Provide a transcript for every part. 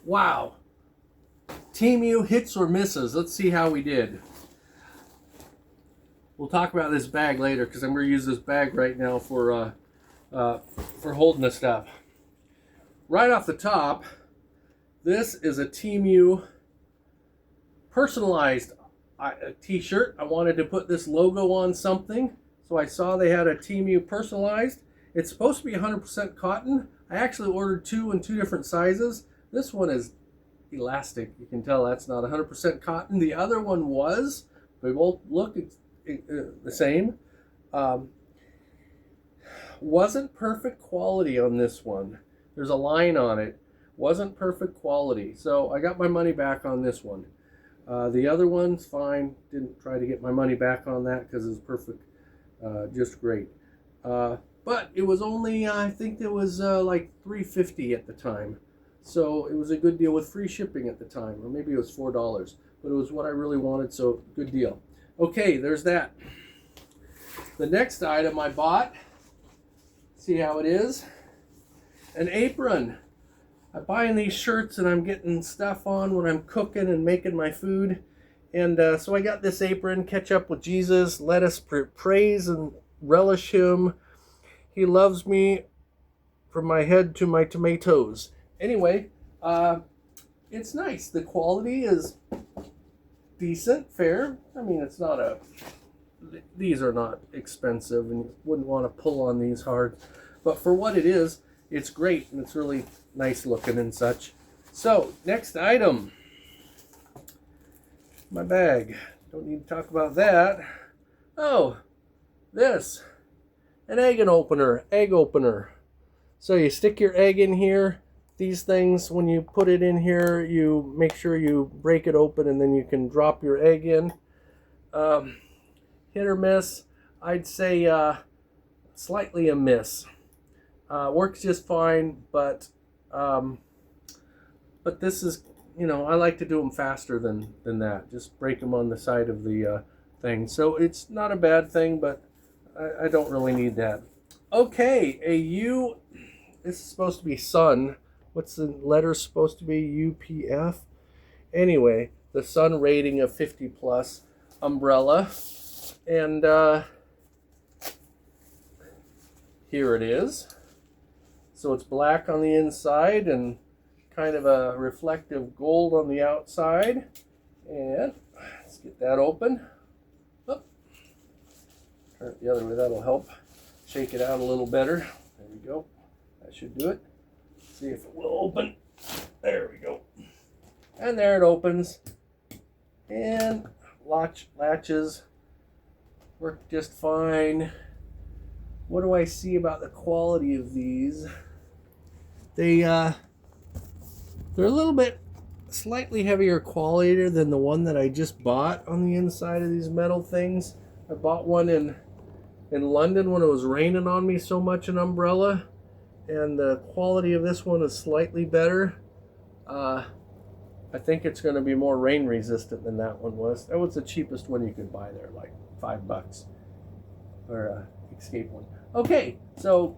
Wow. Temu hits or misses. Let's see how we did. We'll talk about this bag later because I'm going to use this bag right now for holding the stuff. Right off the top, this is a Temu personalized t-shirt. I wanted to put this logo on something, so I saw they had a Temu personalized. It's supposed to be 100% cotton. I actually ordered two in two different sizes. This one is elastic. You can tell that's not 100% cotton. The other one was. They both look the same. Wasn't perfect quality on this one. There's a line on it. Wasn't perfect quality. So I got my money back on this one. The other one's fine. Didn't try to get my money back on that because it's perfect. Just great. But it was only, I think it was like $3.50 at the time. So it was a good deal with free shipping at the time. Or maybe it was $4. But it was what I really wanted, so good deal. Okay, there's that. The next item I bought, see how it is? An apron. I'm buying these shirts and I'm getting stuff on when I'm cooking and making my food. And so I got this apron, Catch Up with Jesus. Let us praise and relish him. He loves me from my head to my tomatoes. Anyway, it's nice. The quality is decent, fair. I mean, it's not a... These are not expensive and you wouldn't want to pull on these hard. But for what it is, it's great and it's really nice looking and such. So, next item. My bag. Don't need to talk about that. Oh, this. An egg opener. So you stick your egg in here. These things, when you put it in here, you make sure you break it open and then you can drop your egg in. Hit or miss, I'd say slightly a miss. Works just fine, but this is, you know, I like to do them faster than that. Just break them on the side of the thing. So it's not a bad thing, but I don't really need that. Okay, this is supposed to be sun. What's the letter supposed to be? UPF? Anyway, the sun rating of 50 plus umbrella. And here it is. So it's black on the inside and kind of a reflective gold on the outside. And let's get that open. Oh. Turn it the other way, that'll help. Shake it out a little better. There we go. That should do it. See if it will open. There we go. And there it opens. And latches work just fine. What do I see about the quality of these? They're a little bit slightly heavier quality than the one that I just bought on the inside of these metal things. I bought one in London when it was raining on me so much, an umbrella. And the quality of this one is slightly better. I think it's going to be more rain resistant than that one was. That was the cheapest one you could buy there, like $5 or Escape one. Okay, so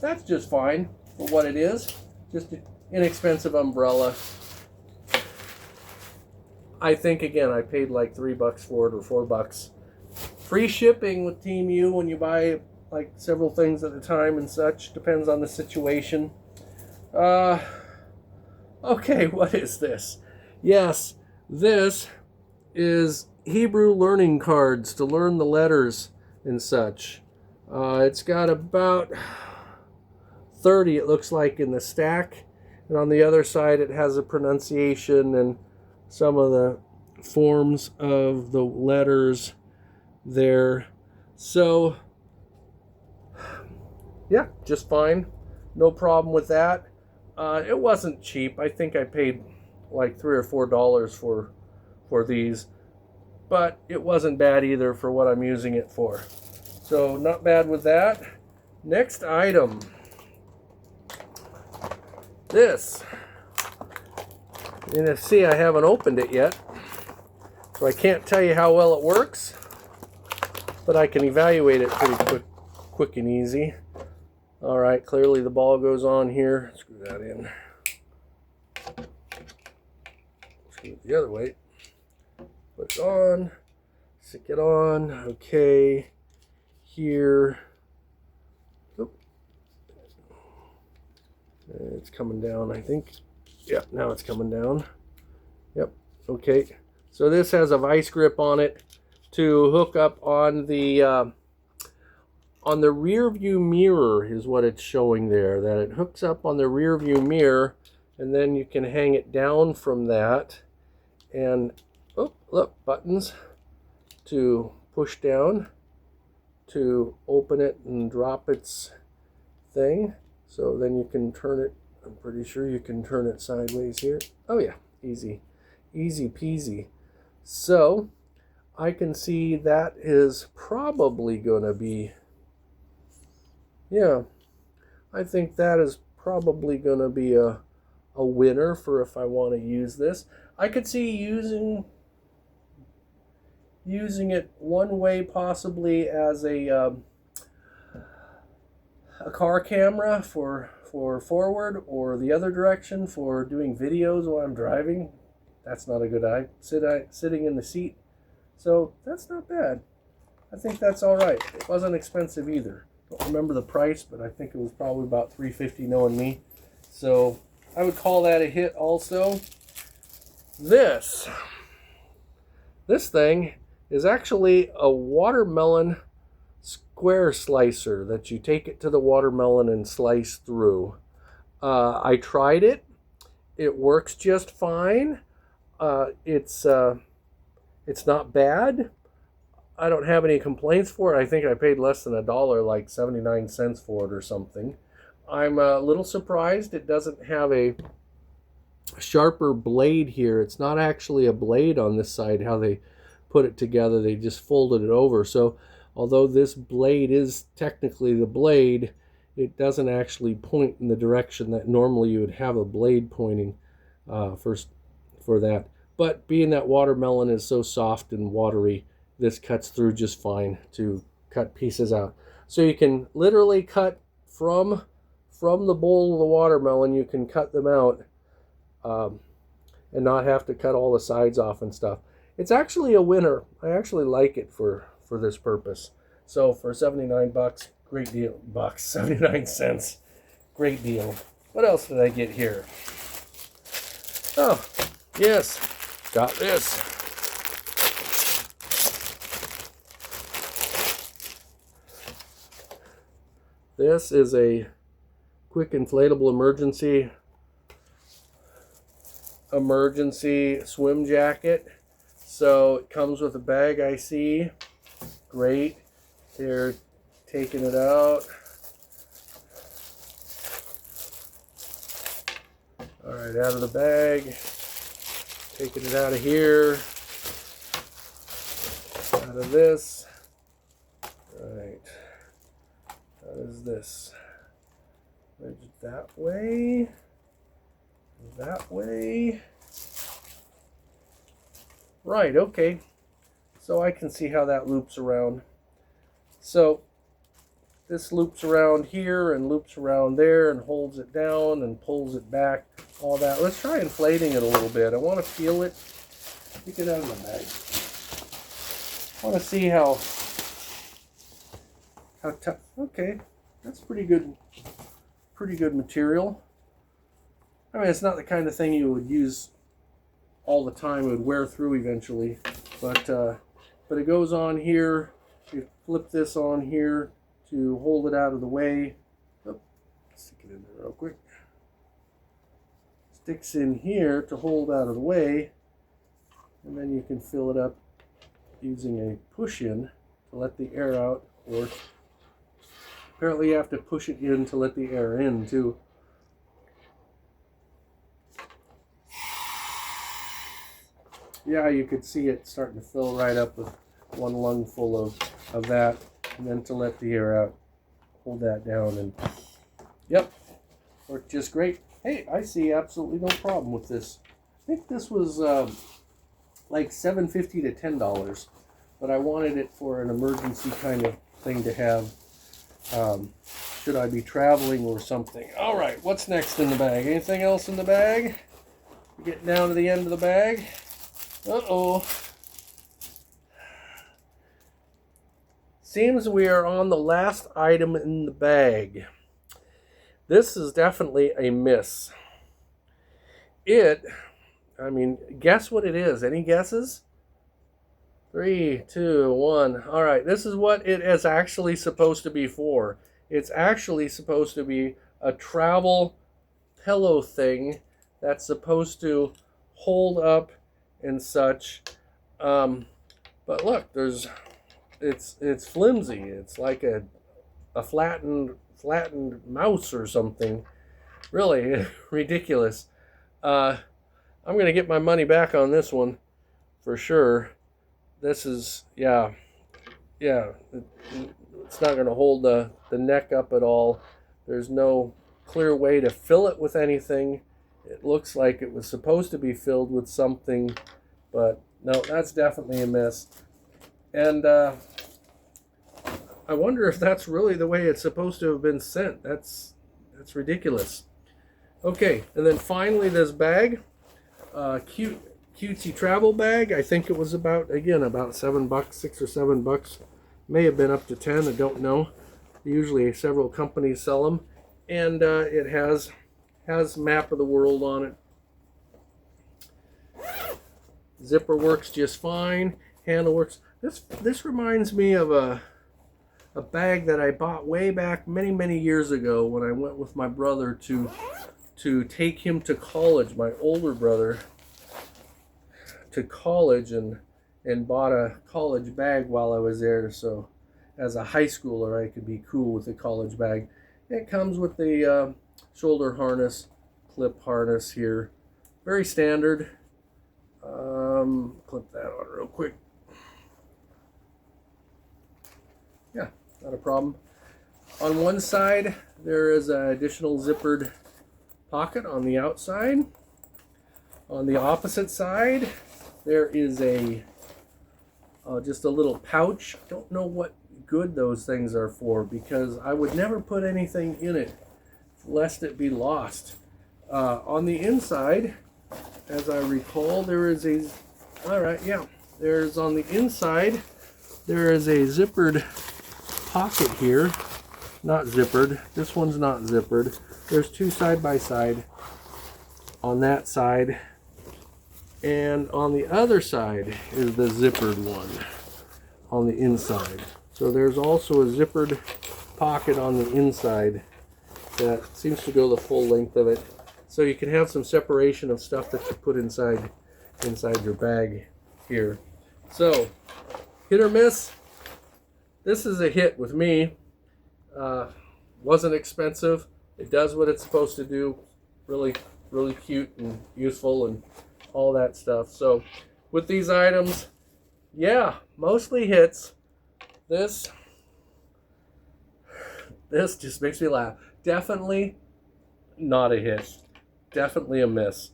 that's just fine for what it is. Just an inexpensive umbrella. I think, again, I paid like $3 for it or $4. Free shipping with Temu when you buy like several things at a time and such. Depends on the situation. Okay, what is this? Yes, this is Hebrew learning cards to learn the letters and such. It's got about 30, it looks like, in the stack. And on the other side, it has a pronunciation and some of the forms of the letters there. So, yeah, just fine. No problem with that. It wasn't cheap. I think I paid like $3 or $4 for these. But it wasn't bad either for what I'm using it for. So, not bad with that. Next item. This. You see, I haven't opened it yet. So I can't tell you how well it works. But I can evaluate it pretty quick and easy. Alright, clearly the ball goes on here. Screw that in. the other way. Put it on, stick it on, okay, here. Oop. It's coming down, I think. Yeah, now it's coming down. Yep, okay. So this has a vice grip on it to hook up on the rear view mirror is what it's showing there, that it hooks up on the rear view mirror, and then you can hang it down from that. And oh, look, buttons to push down to open it and drop its thing. So then you can turn it, I'm pretty sure you can turn it sideways here. Oh yeah, easy peasy. So I can see that is probably going to be, yeah, I think that is probably going to be a winner for if I want to use this. I could see using it one way possibly as a car camera for forward, or the other direction for doing videos while I'm driving. That's not a good idea. Sitting in the seat. So that's not bad. I think that's all right. It wasn't expensive either. Don't remember the price, but I think it was probably about $3.50 knowing me. So I would call that a hit also. This thing is actually a watermelon square slicer that you take it to the watermelon and slice through. I tried it. It works just fine. It's not bad. I don't have any complaints for it. I think I paid less than $1, like 79 cents for it or something. I'm a little surprised it doesn't have a sharper blade here. It's not actually a blade on this side, how they put it together. They just folded it over. So although this blade is technically the blade, it doesn't actually point in the direction that normally you would have a blade pointing for that. But being that watermelon is so soft and watery, this cuts through just fine to cut pieces out. So you can literally cut from the bowl of the watermelon, you can cut them out and not have to cut all the sides off and stuff. It's actually a winner. I actually like it for this purpose. So for 79 bucks, great deal. 79 cents, great deal. What else did I get here? Oh, yes, got this. This is a quick inflatable emergency swim jacket. So it comes with a bag, I see. Great. They're taking it out. All right, out of the bag. Taking it out of here. Out of this. All right. How is this? That way. That way. Right, okay. So I can see how that loops around. So this loops around here and loops around there and holds it down and pulls it back, all that. Let's try inflating it a little bit. I want to feel it. Take it out of my bag. I want to see how tough. Okay, that's pretty good material. I mean, it's not the kind of thing you would use all the time. It would wear through eventually, but it goes on here. You flip this on here to hold it out of the way. Oh, stick it in there real quick. Sticks in here to hold out of the way, and then you can fill it up using a push-in to let the air out, or apparently you have to push it in to let the air in too. Yeah, you could see it starting to fill right up with one lung full of that, and then to let the air out, hold that down, and yep, worked just great. Hey, I see absolutely no problem with this. I think this was like $7.50 to $10, but I wanted it for an emergency kind of thing to have should I be traveling or something. All right, what's next in the bag? Anything else in the bag? Getting down to the end of the bag. Uh-oh. Seems we are on the last item in the bag. This is definitely a miss. I mean, guess what it is? Any guesses? 3, 2, 1. All right, this is what it is actually supposed to be for. It's actually supposed to be a travel pillow thing that's supposed to hold up and such. But look, it's flimsy. It's like a flattened mouse or something. Really ridiculous. I'm gonna get my money back on this one for sure. This is it's not gonna hold the neck up at all. There's no clear way to fill it with anything. It looks like it was supposed to be filled with something, but no, that's definitely a miss. And I wonder if that's really the way it's supposed to have been sent. That's ridiculous. Okay, and then finally this bag, cutesy travel bag. I think it was about $7, $6 or $7. May have been up to 10. I don't know. Usually several companies sell them, and it has map of the world on it. Zipper works just fine. Handle works. This reminds me of a bag that I bought way back many years ago when I went with my brother to take him to college, my older brother, to college, and bought a college bag while I was there. So as a high schooler, I could be cool with a college bag. It comes with the shoulder harness, clip harness here. Very standard. Clip that on real quick. Yeah, not a problem. On one side, there is an additional zippered pocket on the outside. On the opposite side, there is just a little pouch. I don't know what good those things are for, because I would never put anything in it lest it be lost. On the inside, as I recall, there's on the inside there is a zippered pocket here. Not zippered. This one's not zippered. There's two side by side on that side, and on the other side is the zippered one on the inside. So there's also a zippered pocket on the inside that seems to go the full length of it, so you can have some separation of stuff that you put inside your bag here. So, hit or miss? This is a hit with me. Wasn't expensive. It does what it's supposed to do. Really cute and useful and all that stuff. So with these items, yeah, mostly hits. This just makes me laugh. Definitely not a hit. Definitely a miss.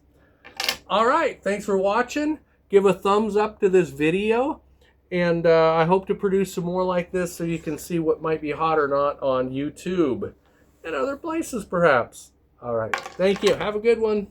All right, thanks for watching. Give a thumbs up to this video. And I hope to produce some more like this so you can see what might be hot or not on YouTube and other places perhaps. All right, thank you. Have a good one.